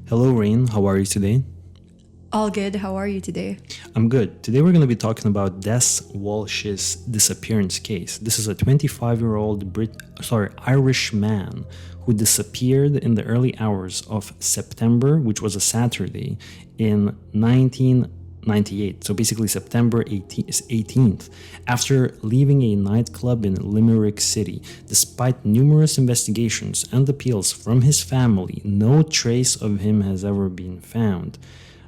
Hello, Rain. How are you today? All good. How are you today? I'm good. Today we're going to be talking about Des Walsh's disappearance case. This is a 25-year-old Irish man who disappeared in the early hours of September, which was a Saturday, in 1998. So basically September 18th, after leaving a nightclub in Limerick City. Despite numerous investigations and appeals from his family, no trace of him has ever been found.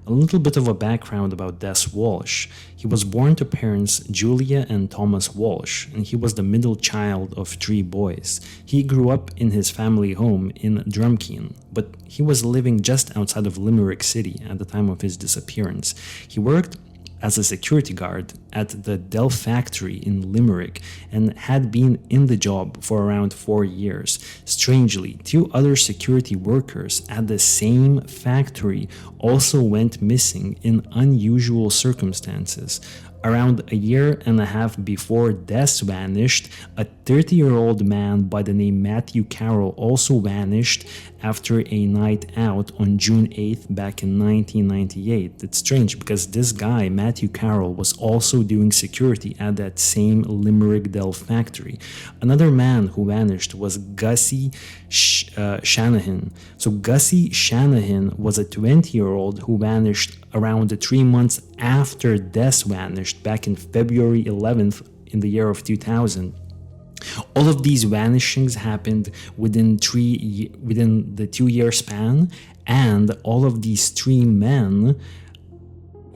A little bit of a background about Des Walsh. He was born to parents Julia and Thomas Walsh, and he was the middle child of three boys. He grew up in his family home in Drumkeen, but he was living just outside of Limerick City at the time of his disappearance. He worked as a security guard at the Dell factory in Limerick and had been in the job for around 4 years. Strangely, two other security workers at the same factory also went missing in unusual circumstances. Around a year and a half before Des vanished, a 30-year-old man by the name Matthew Carroll also vanished after a night out on June 8th back in 1998. It's strange because this guy, Matthew Carroll, was also doing security at that same Limerick Dell factory. Another man who vanished was Gussie Shanahan. So Gussie Shanahan was a 20-year-old who vanished around 3 months after Des vanished back in February 11th in the year of 2000. All of these vanishings happened within the 2-year span, and all of these three men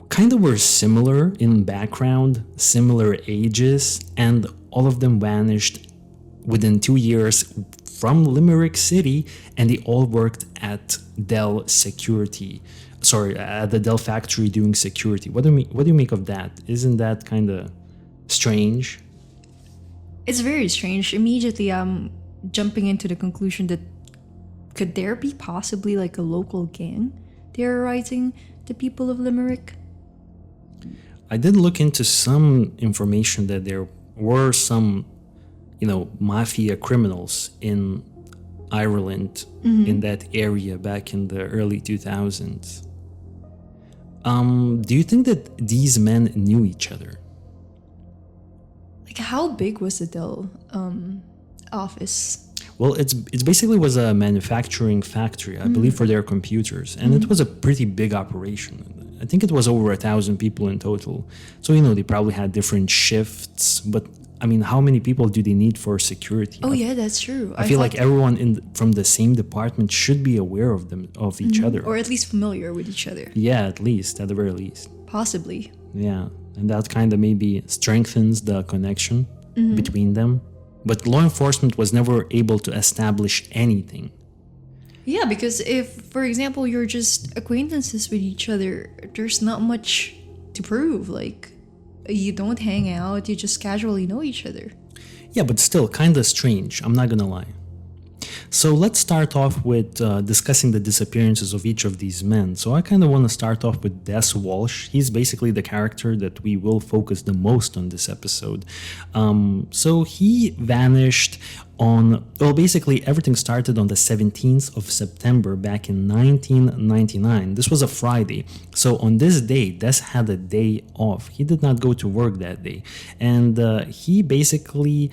kind of were similar in background, similar ages, and all of them vanished within 2 years from Limerick City, and they all worked at Dell Security. At the Dell factory doing security. What do you make of that? Isn't that kind of strange? It's very strange. Immediately, I'm jumping into the conclusion that could there be possibly like a local gang terrorizing the people of Limerick? I did look into some information that there were some, mafia criminals in Ireland, in that area back in the early 2000s. Do you think that these men knew each other? Like, how big was the Dell office? Well, it's basically was a manufacturing factory, I believe, for their computers, and it was a pretty big operation. I think it was over 1,000 people in total. So they probably had different shifts, but I mean, how many people do they need for security? Oh yeah, that's true. I feel like everyone from the same department should be aware of each other, or at least familiar with each other. Yeah, at the very least. Possibly. Yeah, and that kind of maybe strengthens the connection between them. But law enforcement was never able to establish anything. Yeah, because if, for example, you're just acquaintances with each other, there's not much to prove. Like, you don't hang out, you just casually know each other. Yeah, but still kind of strange, I'm not gonna lie. So let's start off with discussing the disappearances of each of these men. So I kind of want to start off with Des Walsh. He's basically the character that we will focus the most on this episode. So he vanished basically everything started on the 17th of September back in 1999. This was a Friday. So on this day, Des had a day off. He did not go to work that day. And he basically...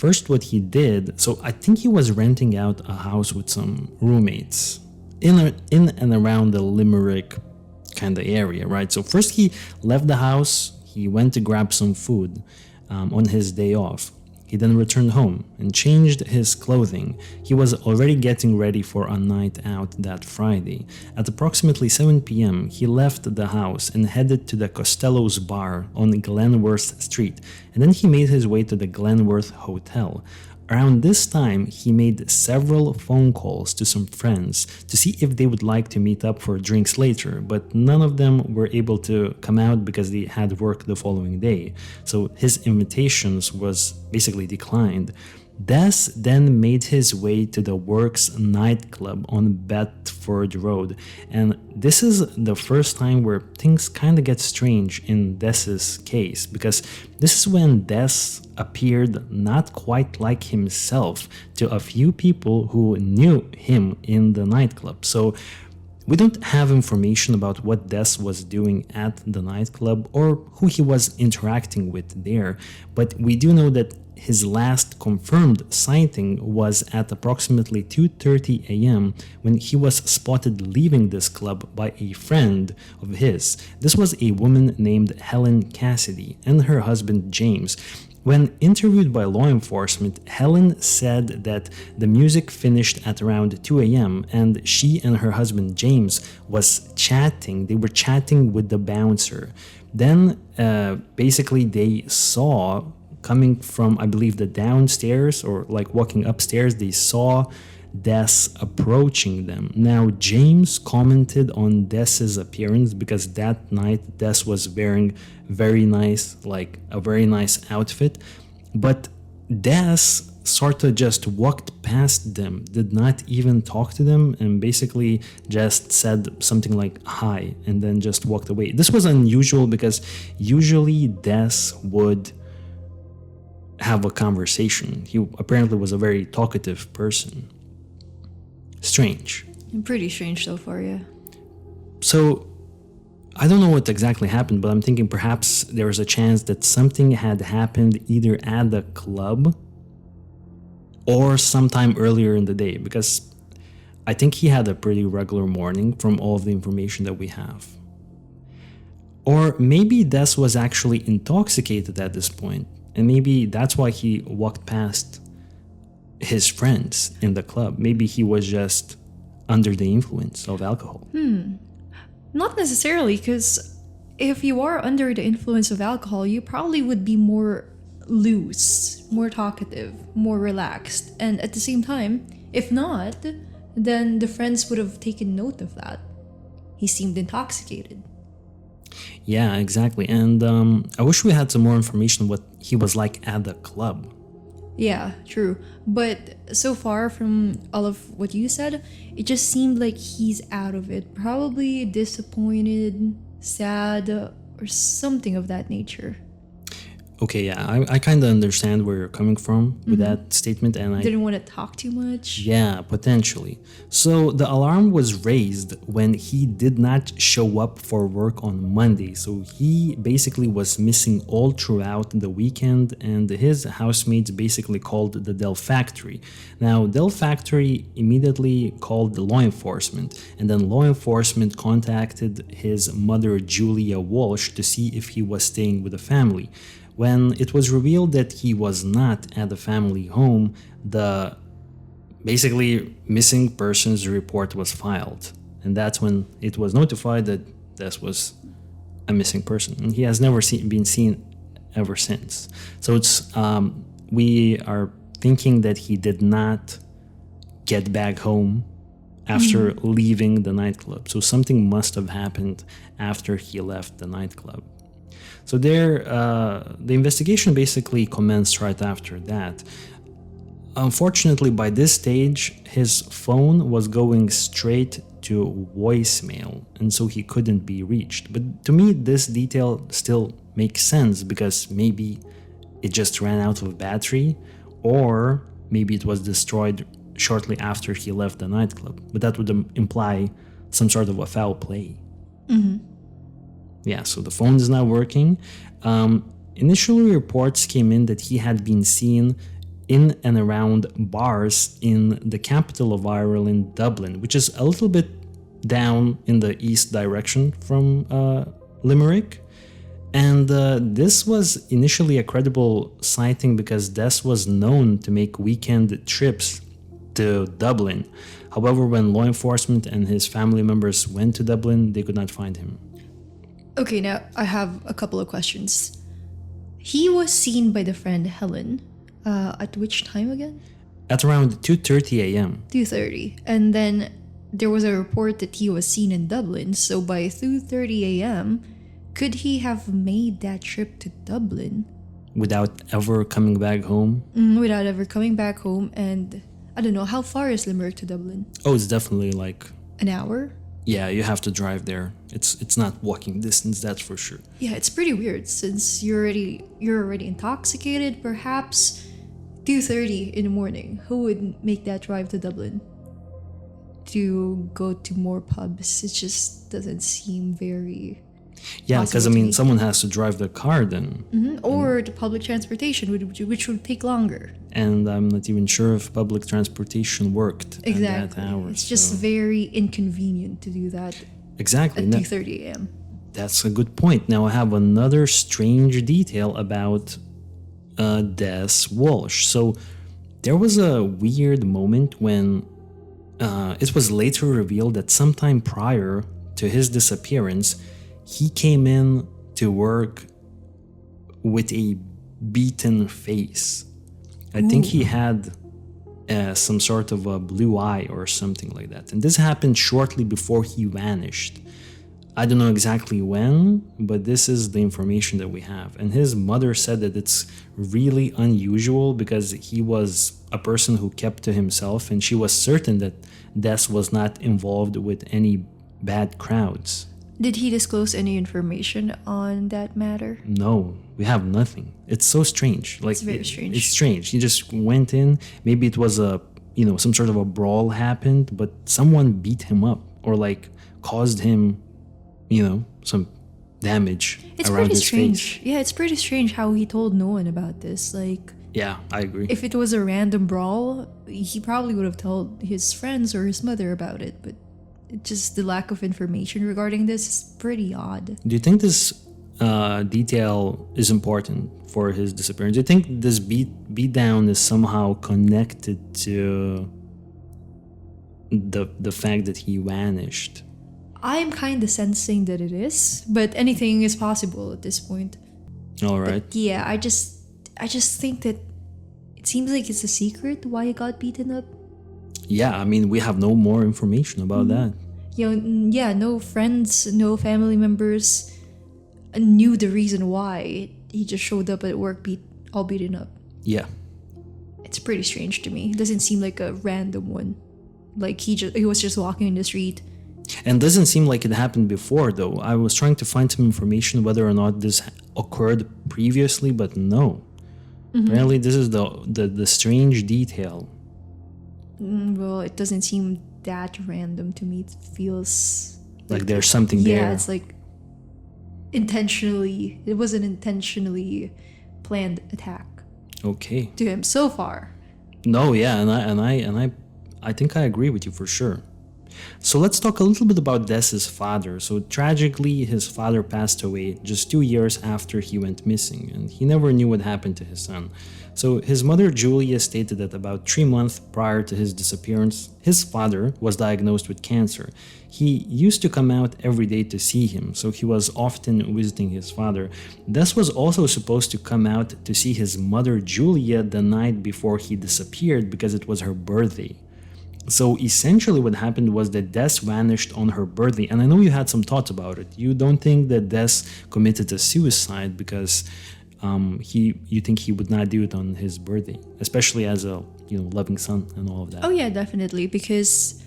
first what he did, so I think he was renting out a house with some roommates in and around the Limerick kind of area, right? So first he left the house, he went to grab some food on his day off. He then returned home and changed his clothing. He was already getting ready for a night out that Friday. At approximately 7 p.m., he left the house and headed to the Costello's bar on Glenworth Street, and then he made his way to the Glenworth Hotel. Around this time, he made several phone calls to some friends to see if they would like to meet up for drinks later, but none of them were able to come out because they had work the following day. So his invitations was basically declined. Des then made his way to the Works nightclub on Bedford Road, and this is the first time where things kind of get strange in Des's case, because this is when Des appeared not quite like himself to a few people who knew him in the nightclub. So We don't have information about what Des was doing at the nightclub or who he was interacting with there, but we do know that his last confirmed sighting was at approximately 2:30 a.m. when he was spotted leaving this club by a friend of his. This was a woman named Helen Cassidy and her husband James. When interviewed by law enforcement, Helen said that the music finished at around 2 a.m. and she and her husband James was chatting. They were chatting with the bouncer. Then basically they saw coming from, I believe, the downstairs or like walking upstairs, they saw Des approaching them. Now, James commented on Des's appearance because that night Des was wearing very nice, like a very nice outfit, but Des sort of just walked past them, did not even talk to them, and basically just said something like hi and then just walked away. This was unusual because usually Des would have a conversation. He apparently was a very talkative person. Strange. Pretty strange so far, yeah. So, I don't know what exactly happened, but I'm thinking perhaps there was a chance that something had happened either at the club or sometime earlier in the day, because I think he had a pretty regular morning from all of the information that we have. Or maybe Des was actually intoxicated at this point, and maybe that's why he walked past his friends in the club. Maybe he was just under the influence of alcohol. Not necessarily, because if you are under the influence of alcohol, you probably would be more loose, more talkative, more relaxed. And at the same time, if not, then the friends would have taken note of that. He seemed intoxicated. Yeah, exactly. And I wish we had some more information what he was like at the club. Yeah, true. But so far from all of what you said, it just seemed like he's out of it. Probably disappointed, sad, or something of that nature. Okay, yeah, I kind of understand where you're coming from with that statement, and I Didn't want to talk too much. yeah, potentially. So the alarm was raised when he did not show up for work on Monday. So he basically was missing all throughout the weekend, and his housemates basically called the Dell factory. Now, Dell factory immediately called the law enforcement, and then law enforcement contacted his mother, Julia Walsh, to see if he was staying with the family. When it was revealed that he was not at the family home, the basically missing persons report was filed. And that's when it was notified that this was a missing person. And he has never been seen ever since. So it's we are thinking that he did not get back home after leaving the nightclub. So something must have happened after he left the nightclub. So there, the investigation basically commenced right after that. Unfortunately, by this stage, his phone was going straight to voicemail, and so he couldn't be reached. But to me, this detail still makes sense because maybe it just ran out of battery, or maybe it was destroyed shortly after he left the nightclub. But that would imply some sort of a foul play. Yeah, so the phone is not working. Initially, reports came in that he had been seen in and around bars in the capital of Ireland, Dublin, which is a little bit down in the east direction from Limerick. And this was initially a credible sighting because Des was known to make weekend trips to Dublin. However, when law enforcement and his family members went to Dublin, they could not find him. Okay, now I have a couple of questions. He was seen by the friend Helen. At which time again? At around 2:30 a.m. 2:30. And then there was a report that he was seen in Dublin. So by 2:30 a.m., could he have made that trip to Dublin? Without ever coming back home? Without ever coming back home. And I don't know, how far is Limerick to Dublin? Oh, it's definitely like... An hour? Yeah, you have to drive there. It's not walking distance, that's for sure. Yeah, it's pretty weird since you're already intoxicated. Perhaps 2:30 in the morning. Who would make that drive to Dublin? to go to more pubs. It just doesn't seem very Yeah, because I possible to mean, me. someone has to drive the car then. Or the public transportation, which would take longer. And I'm not even sure if public transportation worked Exactly. at that hour. It's just so- very inconvenient to do that Exactly. at No, 2:30 a.m. that's a good point. Now I have another strange detail about Des Walsh. So there was a weird moment when it was later revealed that sometime prior to his disappearance, he came in to work with a beaten face. I think he had some sort of a blue eye or something like that. And this happened shortly before he vanished. I don't know exactly when, but this is the information that we have. And his mother said that it's really unusual because he was a person who kept to himself, and she was certain that Des was not involved with any bad crowds. Did he disclose any information on that matter? No, we have nothing. It's so strange. Like It's very strange. It's strange. He just went in. Maybe it was some sort of a brawl happened, but someone beat him up or like caused him, some damage It's around pretty his strange. face. Yeah, it's pretty strange how he told no one about this. Like, Yeah, I agree. if it was a random brawl, he probably would have told his friends or his mother about it, but just the lack of information regarding this is pretty odd. Do you think this detail is important for his disappearance? Do you think this beat down is somehow connected to the fact that he vanished? I'm kind of sensing that it is, but anything is possible at this point. All right. But yeah, I just think that it seems like it's a secret why he got beaten up. Yeah, I mean, we have no more information about that. Yeah, no friends, no family members knew the reason why he just showed up at work all beaten up. Yeah. It's pretty strange to me. It doesn't seem like a random one. Like he was just walking in the street. And doesn't seem like it happened before, though. I was trying to find some information whether or not this occurred previously, but no. Apparently, this is the strange detail. Well, it doesn't seem that random to me. It feels Like there's something there. Yeah, it's like intentionally. It was an intentionally planned attack Okay. to him so far. No, yeah, and I think I agree with you for sure. So let's talk a little bit about Des's father. So tragically, his father passed away just 2 years after he went missing, and he never knew what happened to his son. So his mother Julia stated that about 3 months prior to his disappearance, his father was diagnosed with cancer. He used to come out every day to see him, so he was often visiting his father. Des was also supposed to come out to see his mother Julia the night before he disappeared because it was her birthday. So essentially what happened was that Des vanished on her birthday, and I know you had some thoughts about it. You don't think that Des committed a suicide because you think he would not do it on his birthday, especially as a loving son and all of that. Oh yeah, definitely. Because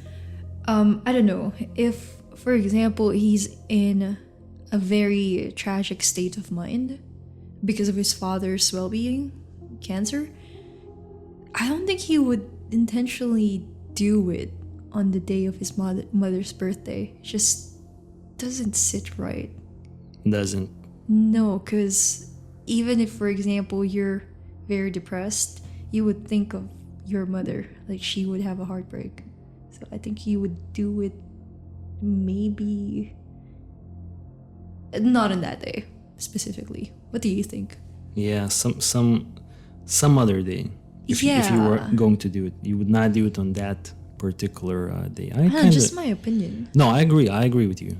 I don't know, if for example he's in a very tragic state of mind because of his father's well-being, cancer, I don't think he would intentionally do it on the day of his mother's birthday. It just doesn't sit right. Doesn't. No, because even if, for example, you're very depressed, you would think of your mother, like she would have a heartbreak. So I think he would do it maybe not on that day specifically. What do you think? Yeah, some other day. If you were Yeah. going to do it, you would not do it on that particular day. Just my opinion. No, I agree with you.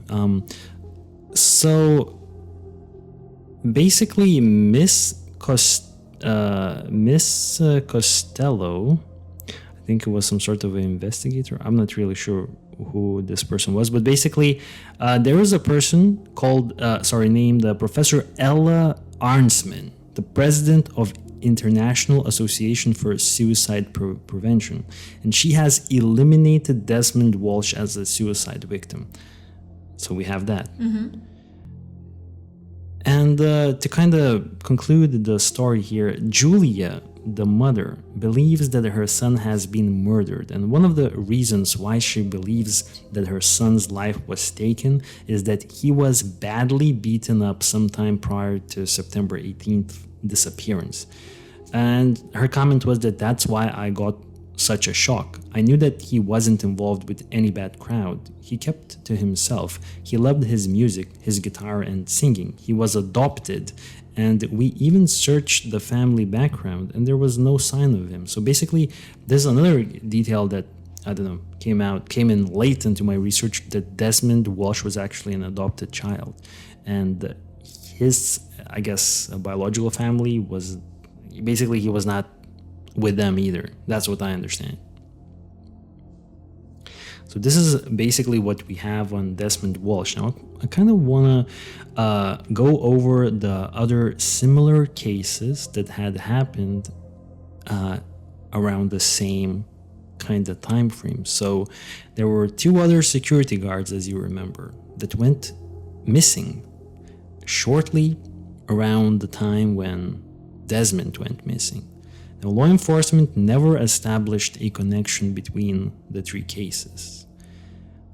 So basically, Miss Costello, I think it was some sort of an investigator. I'm not really sure who this person was, but basically, there was a person named Professor Ella Arnsman, the president of International Association for Suicide Prevention, and she has eliminated Desmond Walsh as a suicide victim. So we have that. And to kind of conclude the story here, Julia, the mother, believes that her son has been murdered. And one of the reasons why she believes that her son's life was taken is that he was badly beaten up sometime prior to September 18th disappearance. And her comment was that that's why I got such a shock. I knew that he wasn't involved with any bad crowd. He kept to himself. He loved his music, his guitar, and singing. He was adopted, and we even searched the family background, and there was no sign of him. So basically, there's another detail that, I don't know, came in late into my research, that Desmond Walsh was actually an adopted child. And his, I guess, biological family was, basically, he was not with them either. That's what I understand. So this is basically what we have on Desmond Walsh. Now, I kind of want to go over the other similar cases that had happened around the same kind of time frame. So there were two other security guards, as you remember, that went missing shortly around the time when Desmond went missing. Now, law enforcement never established a connection between the three cases.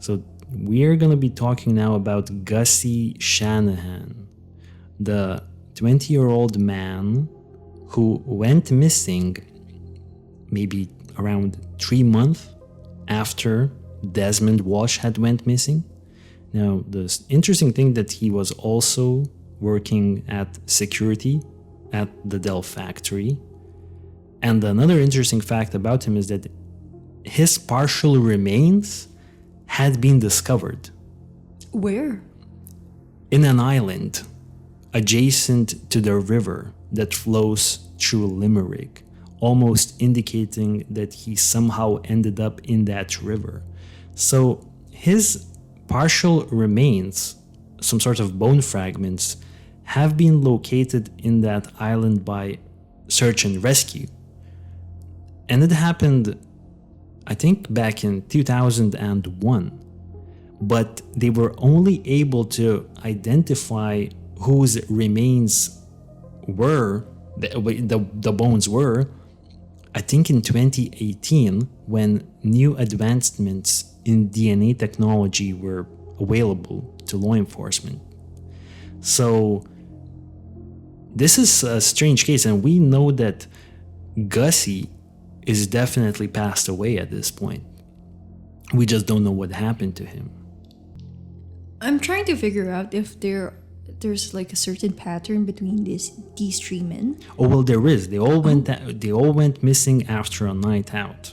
So we're going to be talking now about Gussie Shanahan, the 20-year-old man who went missing maybe around 3 months after Desmond Walsh had went missing. Now, the interesting thing that he was also working at security at the Dell factory. And another interesting fact about him is that his partial remains had been discovered. Where? In an island adjacent to the river that flows through Limerick, almost indicating that he somehow ended up in that river. So his partial remains, some sort of bone fragments, have been located in that island by search and rescue. And it happened, I think, back in 2001. But they were only able to identify whose remains were, the bones were, I think in 2018, when new advancements in DNA technology were available to law enforcement. So this is a strange case, and we know that Gussie is definitely passed away at this point. We just don't know what happened to him. I'm trying to figure out if there's like a certain pattern between these three men. Oh well, there is. They all went missing after a night out.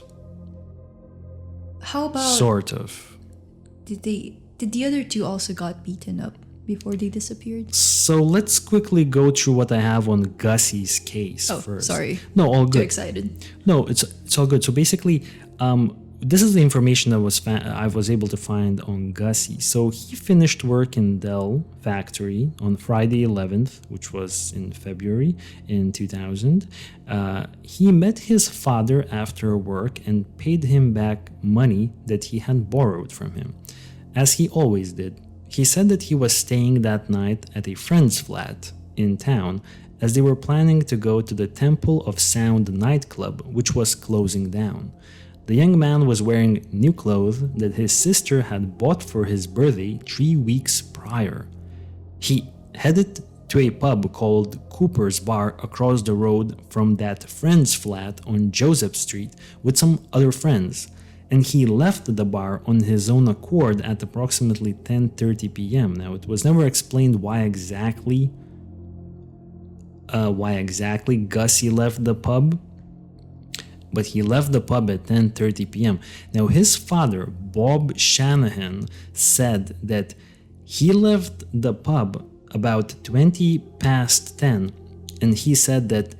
How about Sort of. did the other two also got beaten up before they disappeared? So let's quickly go through what I have on Gussie's case first. Sorry. No, all Too good. excited. No, it's all good. So basically, this is the information that I was able to find on Gussie. So he finished work in Dell factory on Friday 11th, which was in February in 2000. He met his father after work and paid him back money that he had borrowed from him, as he always did. He said that he was staying that night at a friend's flat in town, as they were planning to go to the Temple of Sound nightclub, which was closing down. The young man was wearing new clothes that his sister had bought for his birthday 3 weeks prior. He headed to a pub called Cooper's Bar across the road from that friend's flat on Joseph Street with some other friends, and he left the bar on his own accord at approximately 10:30 p.m. Now, it was never explained why exactly Gussie left the pub, but he left the pub at 10:30 p.m. Now, his father, Bob Shanahan, said that he left the pub about 20 past 10, and he said that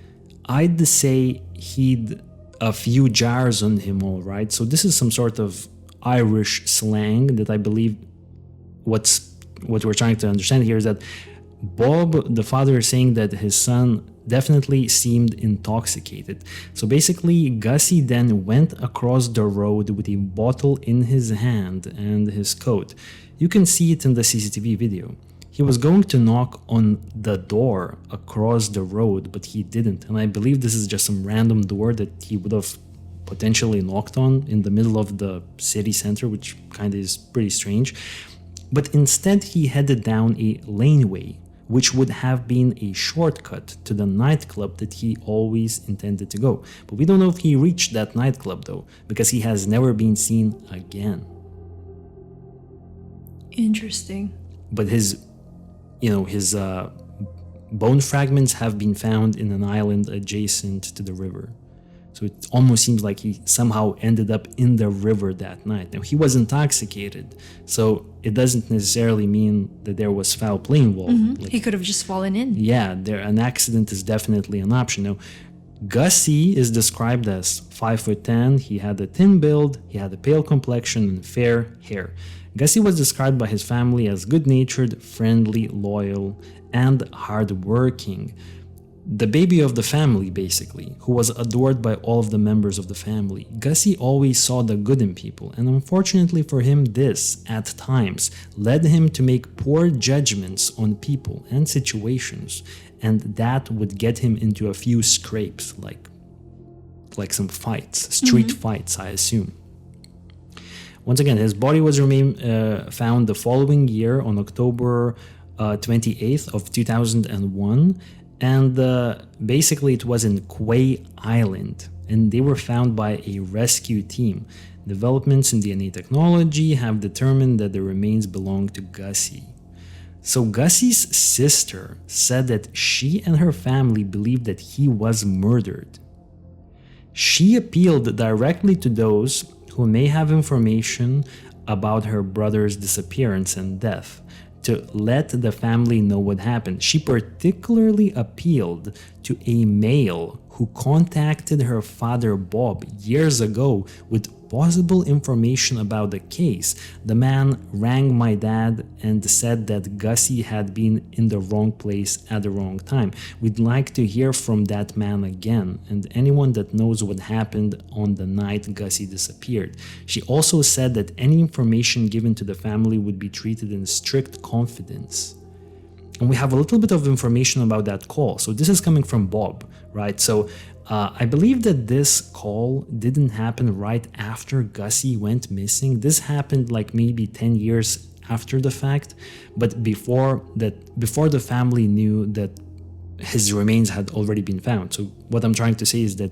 I'd say he'd a few jars on him, all right? So this is some sort of Irish slang that I believe what we're trying to understand here is that Bob, the father, is saying that his son definitely seemed intoxicated. So basically, Gussie then went across the road with a bottle in his hand and his coat. You can see it in the CCTV video. He was going to knock on the door across the road, but he didn't. And I believe this is just some random door that he would have potentially knocked on in the middle of the city center, which kind of is pretty strange. But instead, he headed down a laneway, which would have been a shortcut to the nightclub that he always intended to go. But we don't know if he reached that nightclub, though, because he has never been seen again. Interesting. But his bone fragments have been found in an island adjacent to the river. So it almost seems like he somehow ended up in the river that night. Now, he was intoxicated, so it doesn't necessarily mean that there was foul play involved. Mm-hmm. He could have just fallen in. Yeah, an accident is definitely an option. Now, Gussie is described as 5'10". He had a thin build, he had a pale complexion and fair hair. Gussie was described by his family as good-natured, friendly, loyal, and hardworking. The baby of the family, basically, who was adored by all of the members of the family. Gussie always saw the good in people, and unfortunately for him, this, at times, led him to make poor judgments on people and situations, and that would get him into a few scrapes, like some fights, street fights, I assume. Once again, his body was found the following year on October 28th of 2001, and basically it was in Quay Island, and they were found by a rescue team. Developments in DNA technology have determined that the remains belong to Gussie. So Gussie's sister said that she and her family believed that he was murdered. She appealed directly to those who may have information about her brother's disappearance and death to let the family know what happened. She particularly appealed to a male who contacted her father Bob years ago with possible information about the case. The man rang my dad and said that Gussie had been in the wrong place at the wrong time. We'd like to hear from that man again and anyone that knows what happened on the night Gussie disappeared. She also said that any information given to the family would be treated in strict confidence. And we have a little bit of information about that call. So this is coming from Bob, right? So I believe that this call didn't happen right after Gussie went missing. This happened like maybe 10 years after the fact, but before the family knew that his remains had already been found. So what I'm trying to say is that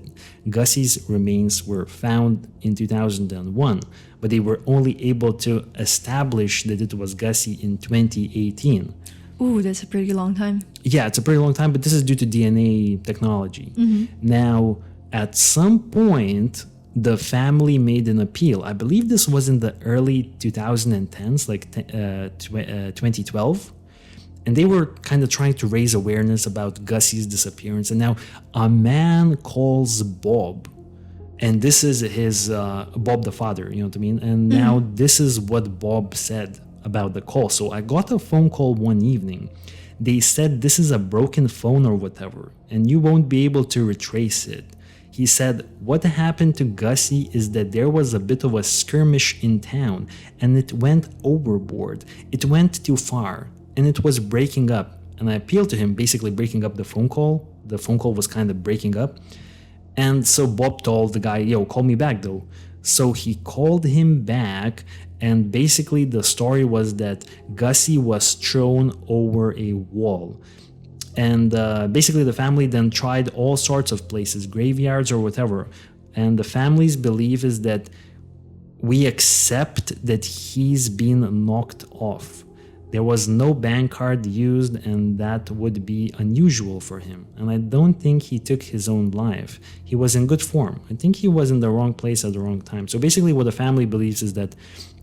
Gussie's remains were found in 2001, but they were only able to establish that it was Gussie in 2018. Ooh, that's a pretty long time. Yeah, it's a pretty long time, but this is due to DNA technology. Now, at some point, the family made an appeal. I believe this was in the early 2010s, like 2012. And they were kind of trying to raise awareness about Gussie's disappearance. And now a man calls Bob. And this is his, Bob the father, you know what I mean? And now this is what Bob said about the call. So I got a phone call one evening. They said this is a broken phone or whatever, and you won't be able to retrace it. He said, what happened to Gussie is that there was a bit of a skirmish in town, and it went overboard. It went too far, and it was breaking up. And I appealed to him, basically breaking up the phone call. The phone call was kind of breaking up. And so Bob told the guy, yo, call me back though. So he called him back, and basically the story was that Gussie was thrown over a wall. And basically the family then tried all sorts of places, graveyards or whatever. And the family's belief is that we accept that he's been knocked off. There was no bank card used, and that would be unusual for him. And I don't think he took his own life. He was in good form. I think he was in the wrong place at the wrong time. So basically what the family believes is that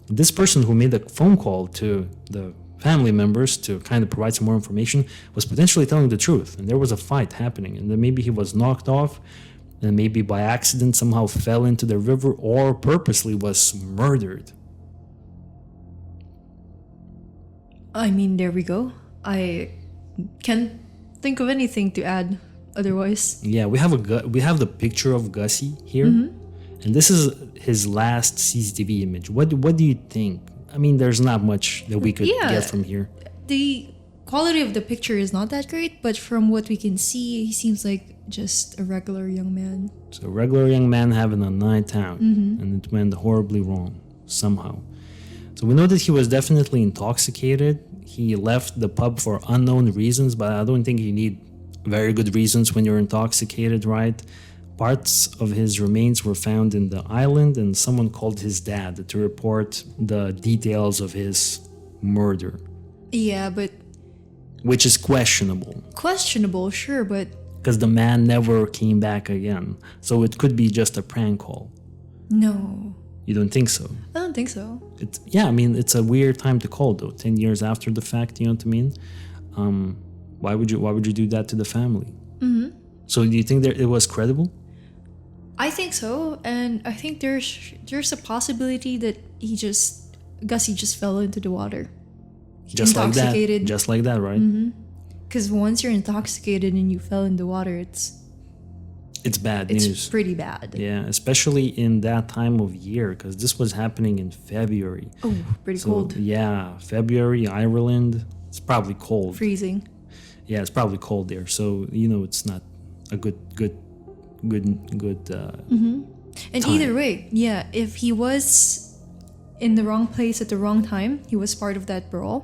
this person who made the phone call to the family members to kind of provide some more information was potentially telling the truth. And there was a fight happening, and then maybe he was knocked off, and maybe by accident somehow fell into the river, or purposely was murdered. I mean, there we go. I can't think of anything to add otherwise. Yeah, we have the picture of Gussie here, and this is his last CCTV image. What do you think? I mean, there's not much that we could get from here. The quality of the picture is not that great, but from what we can see, he seems like just a regular young man. So, a regular young man having a night out, and it went horribly wrong somehow. So, we know that he was definitely intoxicated. He left the pub for unknown reasons, but I don't think you need very good reasons when you're intoxicated, right? Parts of his remains were found in the island, and someone called his dad to report the details of his murder. Yeah, but Which is questionable, questionable, sure, but because the man never came back again. So it could be just a prank call. no, You don't think so? I don't think so. Yeah, I mean, it's a weird time to call though. 10 years after the fact, you know what I mean? Why would you do that to the family? So do you think that it was credible? I think so, and I think there's a possibility that Gussie just fell into the water. Just like that. Intoxicated. Just like that, right? Because once you're intoxicated and you fell in the water, it's Bad news. pretty bad. Yeah, especially in that time of year, because this was happening in February. Oh, pretty So, cold. yeah, February, Ireland, it's probably cold. Freezing. Yeah, it's probably cold there. So, it's not a good And time. either way, yeah, if he was in the wrong place at the wrong time, he was part of that brawl,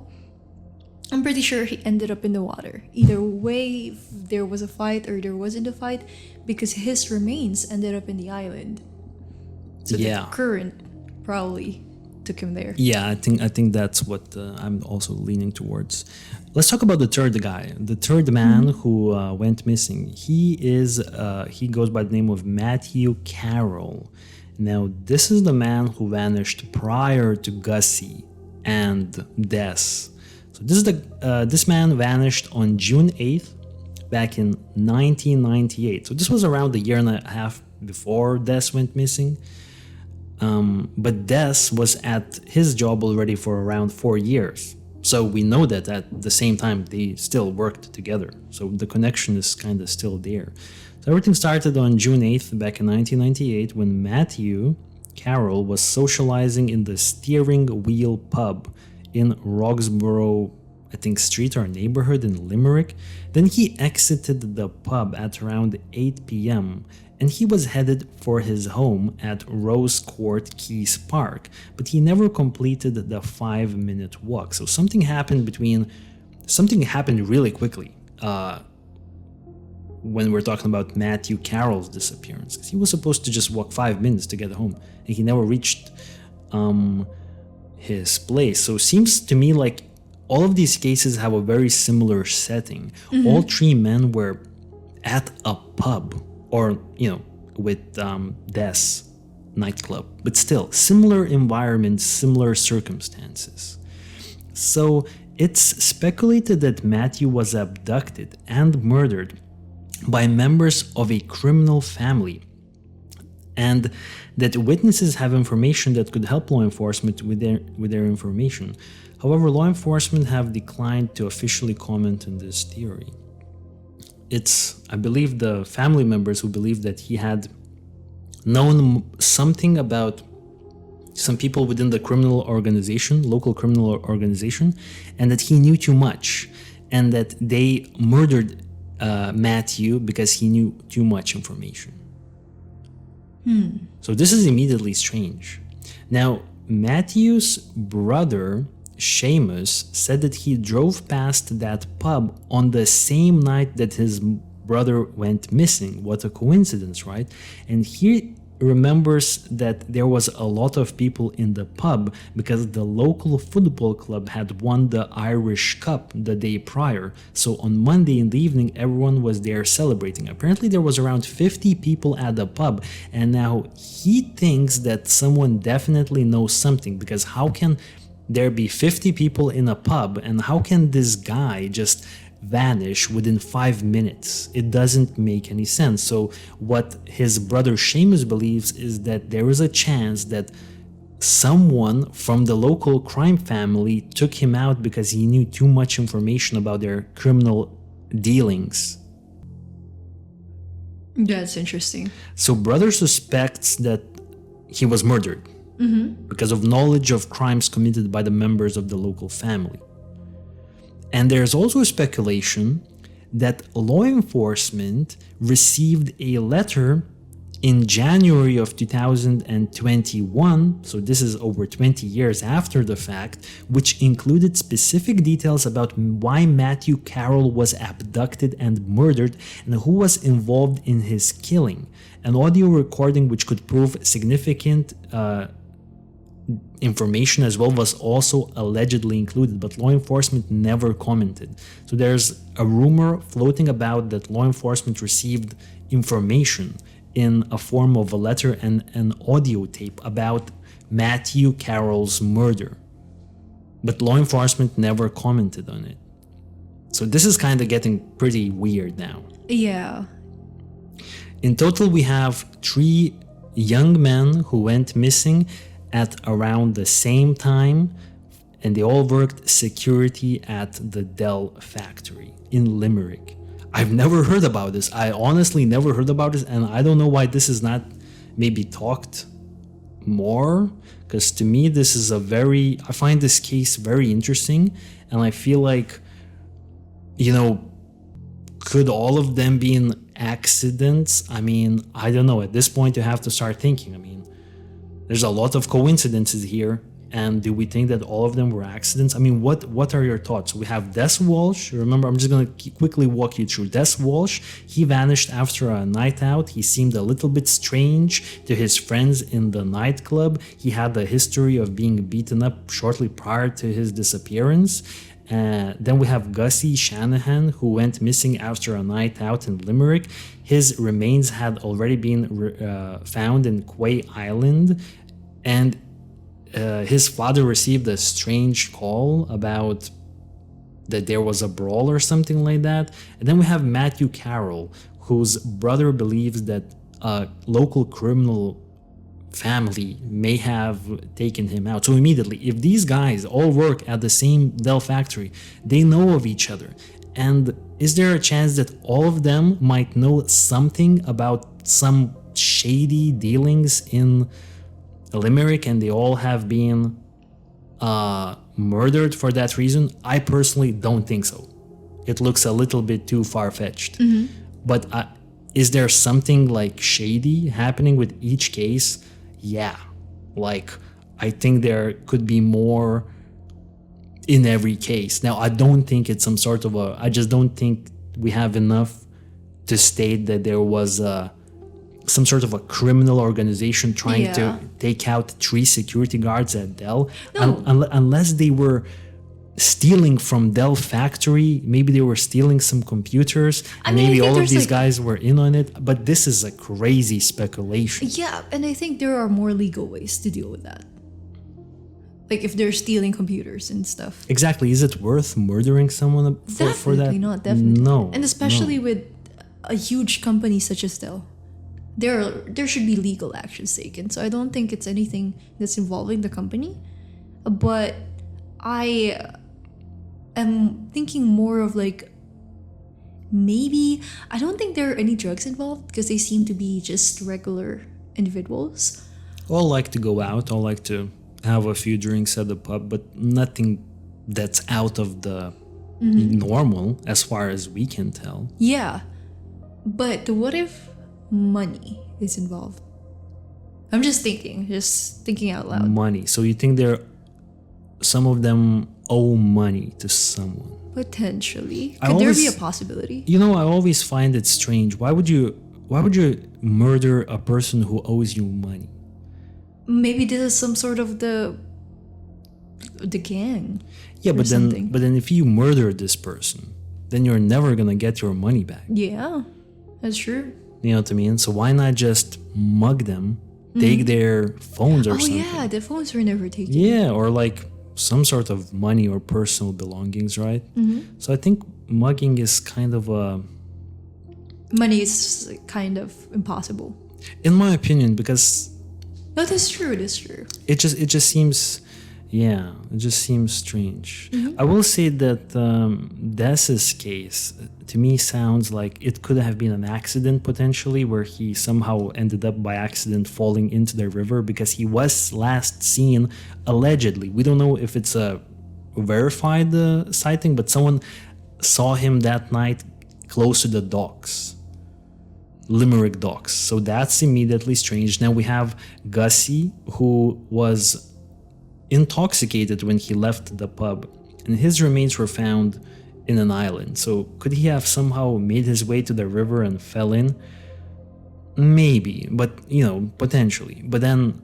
I'm pretty sure he ended up in the water. Either way, if there was a fight or there wasn't a fight, because his remains ended up in the island. So Yeah. the current probably took him there. Yeah, I think that's what I'm also leaning towards. Let's talk about the third guy, the third man who went missing. He goes by the name of Matthew Carroll. Now, this is the man who vanished prior to Gussie and Des. So this man vanished on June 8th back in 1998. So this was around a year and a half before Des went missing. But Des was at his job already for around 4 years. So we know that at the same time they still worked together. So the connection is kind of still there. So everything started on June 8th back in 1998 when Matthew Carroll was socializing in the Steering Wheel pub in Roxborough, I think, street or neighborhood in Limerick. Then he exited the pub at around 8 p.m. and he was headed for his home at Rose Court Keys Park, but he never completed the 5-minute walk. So something happened really quickly when we're talking about Matthew Carroll's disappearance, because he was supposed to just walk 5 minutes to get home, and he never reached his place. So it seems to me like all of these cases have a very similar setting. All three men were at a pub or, with Des nightclub, but still similar environments, similar circumstances. So it's speculated that Matthew was abducted and murdered by members of a criminal family, and that witnesses have information that could help law enforcement with their information. However, law enforcement have declined to officially comment on this theory. It's, I believe, the family members who believe that he had known something about some people within the local criminal organization, and that he knew too much, and that they murdered Matthew because he knew too much information. So this is immediately strange. Now, Matthew's brother, Seamus, said that he drove past that pub on the same night that his brother went missing. What a coincidence, right? And he remembers that there was a lot of people in the pub because the local football club had won the Irish Cup the day prior. So on Monday in the evening, everyone was there celebrating. Apparently there was around 50 people at the pub, and now he thinks that someone definitely knows something, because how can there be 50 people in a pub, and how can this guy just vanish within 5 minutes? It doesn't make any sense. So what his brother Seamus believes is that there is a chance that someone from the local crime family took him out because he knew too much information about their criminal dealings. That's interesting. So brother suspects that he was murdered because of knowledge of crimes committed by the members of the local family. And there's also speculation that law enforcement received a letter in January of 2021, so this is over 20 years after the fact, which included specific details about why Matthew Carroll was abducted and murdered and who was involved in his killing. An audio recording which could prove significant information as well was also allegedly included, but law enforcement never commented. So there's a rumor floating about that law enforcement received information in a form of a letter and an audio tape about Matthew Carroll's murder, but law enforcement never commented on it. So this is kind of getting pretty weird now. Yeah. In total, we have 3 young men who went missing at around the same time, and they all worked security at the Dell factory in Limerick. I've never heard about this. I honestly never heard about this, and I don't know why this is not maybe talked more, because to me this is I find this case very interesting, and I feel like, could all of them be in accidents? I mean, I don't know. At this point you have to start thinking. I mean, there's a lot of coincidences here. And do we think that all of them were accidents? I mean, what are your thoughts? We have Des Walsh. Remember, I'm just going to quickly walk you through. Des Walsh, he vanished after a night out. He seemed a little bit strange to his friends in the nightclub. He had a history of being beaten up shortly prior to his disappearance. Then we have Gussie Shanahan, who went missing after a night out in Limerick. His remains had already been found in Quay Island. And his father received a strange call about that there was a brawl or something like that. And then we have Matthew Carroll, whose brother believes that a local criminal family may have taken him out. So immediately, if these guys all work at the same Dell factory, they know of each other. And is there a chance that all of them might know something about some shady dealings in Limerick, and they all have been murdered for that reason? I personally don't think so. It looks a little bit too far-fetched. But is there something like shady happening with each case? Yeah. Like, I think there could be more in every case. Now, I don't think it's some sort of I just don't think we have enough to state that there was some sort of a criminal organization trying to take out 3 security guards at Dell. No. Unless they were stealing from Dell factory, maybe they were stealing some computers, and maybe all of these guys were in on it, but this is a crazy speculation. Yeah, and I think there are more legal ways to deal with that. Like if they're stealing computers and stuff. Exactly. Is it worth murdering someone for that? Definitely. No. And especially with a huge company such as Dell. There should be legal actions taken. So I don't think it's anything that's involving the company. But I am thinking more of like, maybe, I don't think there are any drugs involved because they seem to be just regular individuals. All like to go out, all like to have a few drinks at the pub, but nothing that's out of the normal as far as we can tell. Yeah. But what if money is involved? I'm just thinking out loud. Money. So you think some of them owe money to someone? Potentially. Could there be a possibility? I always find it strange. Why would you murder a person who owes you money? Maybe this is some sort of the gang. Yeah, but then if you murder this person, then you're never gonna get your money back. Yeah, that's true. You know what I mean? So why not just mug them, take their phones or something? Oh yeah, the phones were never taken. Yeah, or like some sort of money or personal belongings, right? So I think mugging is kind of money is kind of impossible. In my opinion, because No, that's true. That's true. It just seems, it just seems strange. I will say that Des's case to me sounds like it could have been an accident potentially, where he somehow ended up by accident falling into the river, because he was last seen allegedly. We don't know if it's a verify the sighting, but someone saw him that night close to the docks, Limerick docks. So that's immediately strange. Now we have Gussie, who was intoxicated when he left the pub, and his remains were found in an island. So could he have somehow made his way to the river and fell in? Maybe, but potentially. But then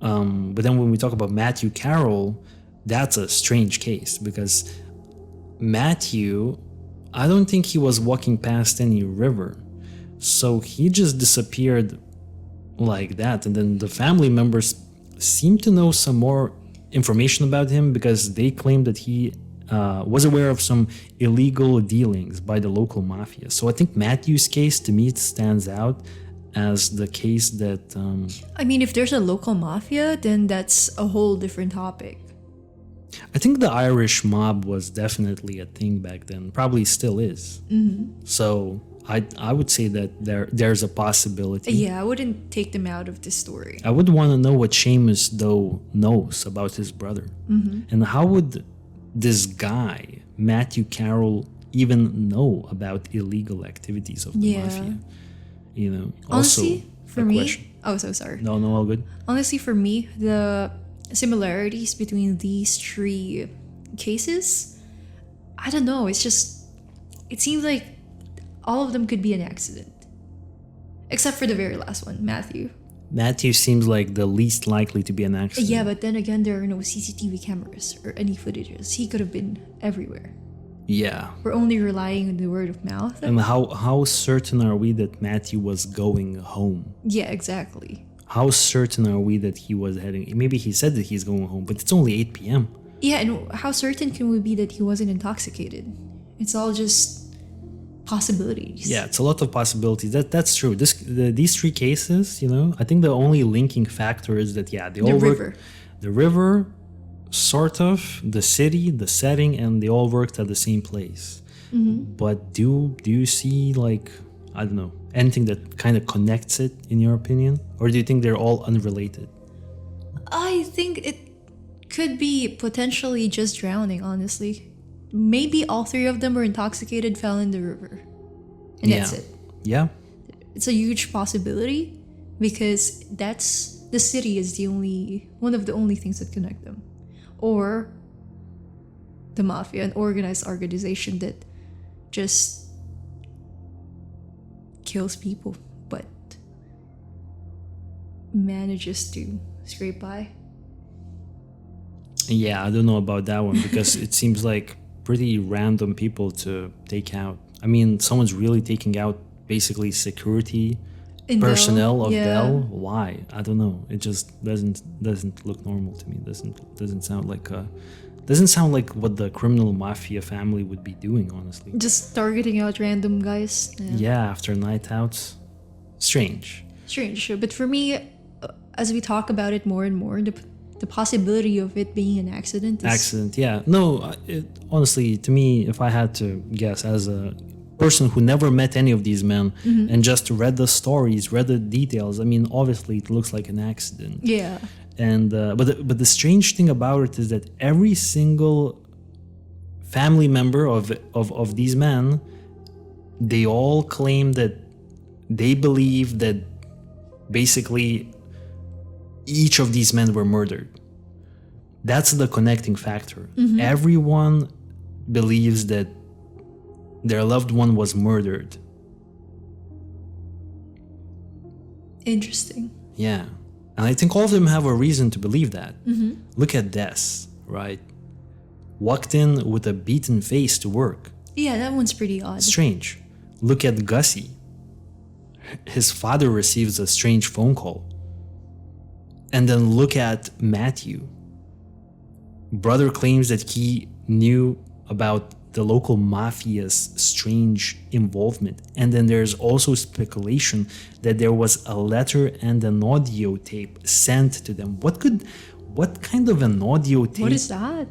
when we talk about Matthew Carroll, that's a strange case, because Matthew, I don't think he was walking past any river, so he just disappeared like that. And then the family members seem to know some more information about him, because they claim that he was aware of some illegal dealings by the local mafia. So I think Matthew's case, to me, stands out as the case that I mean, if there's a local mafia, then that's a whole different topic. I think the Irish mob was definitely a thing back then, probably still is. So I would say that there's a possibility. Yeah, I wouldn't take them out of this story. I would want to know what Seamus, though, knows about his brother. And how would this guy, Matthew Carroll, even know about illegal activities of the mafia? Honestly, Also, for a me, question. oh, so sorry. No, all good. Honestly, for me, the similarities between these three cases, I don't know. It seems like all of them could be an accident, except for the very last one, Matthew. Matthew seems like the least likely to be an accident. Yeah, but then again, there are no CCTV cameras or any footages. He could have been everywhere. Yeah. We're only relying on the word of mouth. And how certain are we that Matthew was going home? Yeah, exactly. How certain are we that he was heading? Maybe he said that he's going home, but it's only 8 p.m. Yeah, and how certain can we be that he wasn't intoxicated? It's all just possibilities. Yeah, it's a lot of possibilities. That's true. These three cases, I think the only linking factor is that they all work. River. The river, sort of, the city, the setting, and they all worked at the same place. But do you see, like, I don't know, anything that kind of connects it, in your opinion? Or do you think they're all unrelated? I think it could be potentially just drowning, honestly. Maybe all three of them were intoxicated, fell in the river. And that's it. Yeah. It's a huge possibility, because the city is one of the only things that connect them. Or the mafia, an organized organization that just kills people but manages to scrape by. Yeah, I don't know about that one, because it seems like pretty random people to take out. I mean, someone's really taking out basically security personnel of Dell. Why? I don't know. It just doesn't look normal to me. Doesn't sound like what the criminal mafia family would be doing, honestly. Just targeting out random guys. Yeah, after night outs. Strange. But for me, as we talk about it more and more, the possibility of it being an accident is... Yeah. No, honestly, to me, if I had to guess, as a person who never met any of these men and just read the stories, read the details, I mean, obviously it looks like an accident. Yeah. And but the strange thing about it is that every single family member of these men, they all claim that they believe that basically each of these men were murdered. That's the connecting factor. Everyone believes that their loved one was murdered. Interesting. Yeah. And I think all of them have a reason to believe that. Look at Des, right? Walked in with a beaten face to work. Yeah, that one's pretty odd. Strange. Look at Gussie. His father receives a strange phone call. And then look at Matthew. Brother claims that he knew about the local mafia's strange involvement. And then there's also speculation that there was a letter and an audio tape sent to them. What kind of an audio tape? What is that?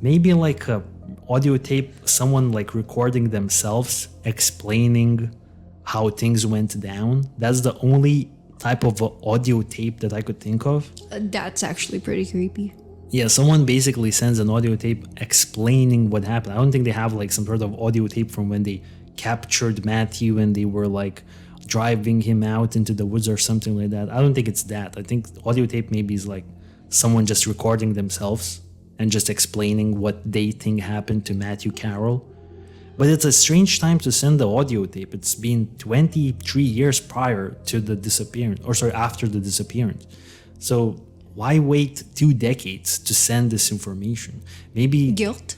Maybe like a audio tape, someone like recording themselves explaining how things went down. That's the only type of audio tape that I could think of. That's actually pretty creepy. Yeah, someone basically sends an audio tape explaining what happened. I don't think they have like some sort of audio tape from when they captured Matthew and they were like driving him out into the woods or something like that. I don't think it's that. I think audio tape maybe is like someone just recording themselves and just explaining what they think happened to Matthew Carroll. But it's a strange time to send the audio tape. It's been 23 years prior to the disappearance, or sorry, after the disappearance. So why wait 2 decades to send this information? Maybe guilt,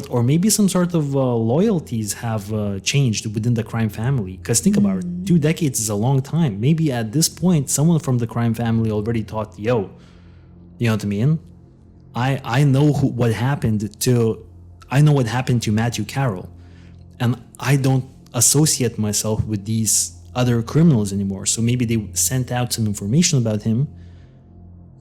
or maybe some sort of loyalties have changed within the crime family. Because think about it, 2 decades is a long time. Maybe at this point, someone from the crime family already thought, yo, you know what I mean? I know what happened to, I know what happened to Matthew Carroll, and I don't associate myself with these other criminals anymore. So maybe they sent out some information about him.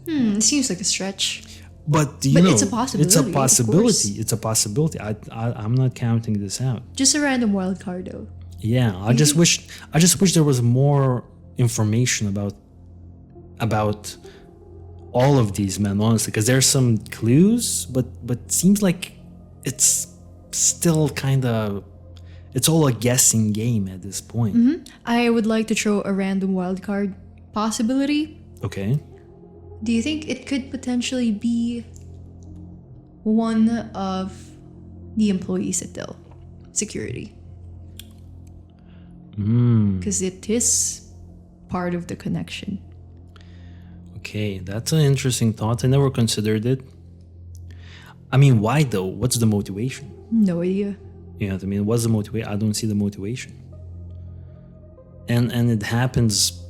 It seems like a stretch. But you know, it's a possibility. It's a of possibility. course. It's a possibility. I'm not counting this out. Just a random wild card, though. Yeah, I just wish there was more information about all of these men, honestly, because there's some clues, but seems like it's still kind of, it's all a guessing game at this point. I would like to throw a random wild card possibility. Okay. Do you think it could potentially be one of the employees at Dell Security? Because it is part of the connection. Okay, that's an interesting thought. I never considered it. I mean, why though? What's the motivation? No idea. You know what I mean? What's the motivation? I don't see the motivation. And it happens.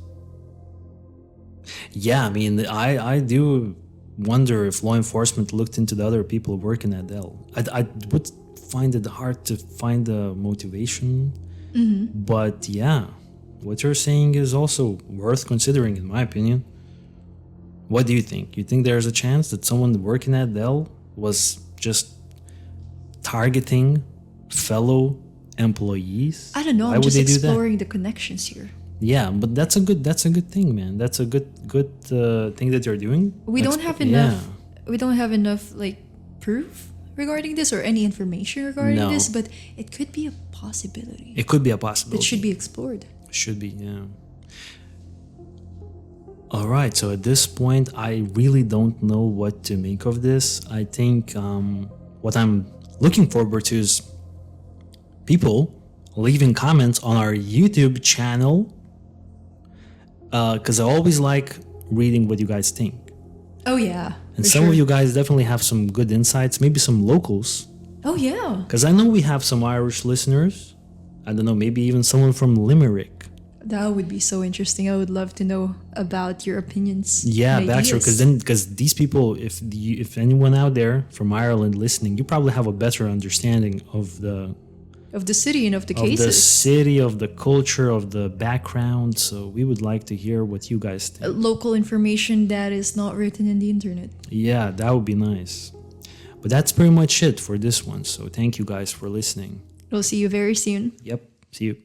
Yeah, I mean, I do wonder if law enforcement looked into the other people working at Dell. I would find it hard to find the motivation. But yeah, what you're saying is also worth considering, in my opinion. What do you think? You think there's a chance that someone working at Dell was just targeting fellow employees? I don't know. Why I'm would just they do that? exploring the connections here. Yeah, but that's a good thing, man. That's a good thing that you're doing. We don't have enough. We don't have enough like proof regarding this or any information regarding No. this, but it could be a possibility. It could be a possibility. That should be explored. Should be, yeah. All right, so at this point, I really don't know what to make of this. I think what I'm looking forward to is people leaving comments on our YouTube channel, because I always like reading what you guys think. Oh yeah. And for some sure. of you guys definitely have some good insights, maybe some locals. Oh yeah. Because I know we have some Irish listeners. I don't know, maybe even someone from Limerick. That would be so interesting. I would love to know about your opinions. Yeah, and Baxter, ideas. because these people, if anyone out there from Ireland listening, you probably have a better understanding of the city and of the of the cases. city, of the culture, of the background. So we would like to hear what you guys think. Local information that is not written in the internet. Yeah, that would be nice. But that's pretty much it for this one. So thank you guys for listening. We'll see you very soon. Yep. See you.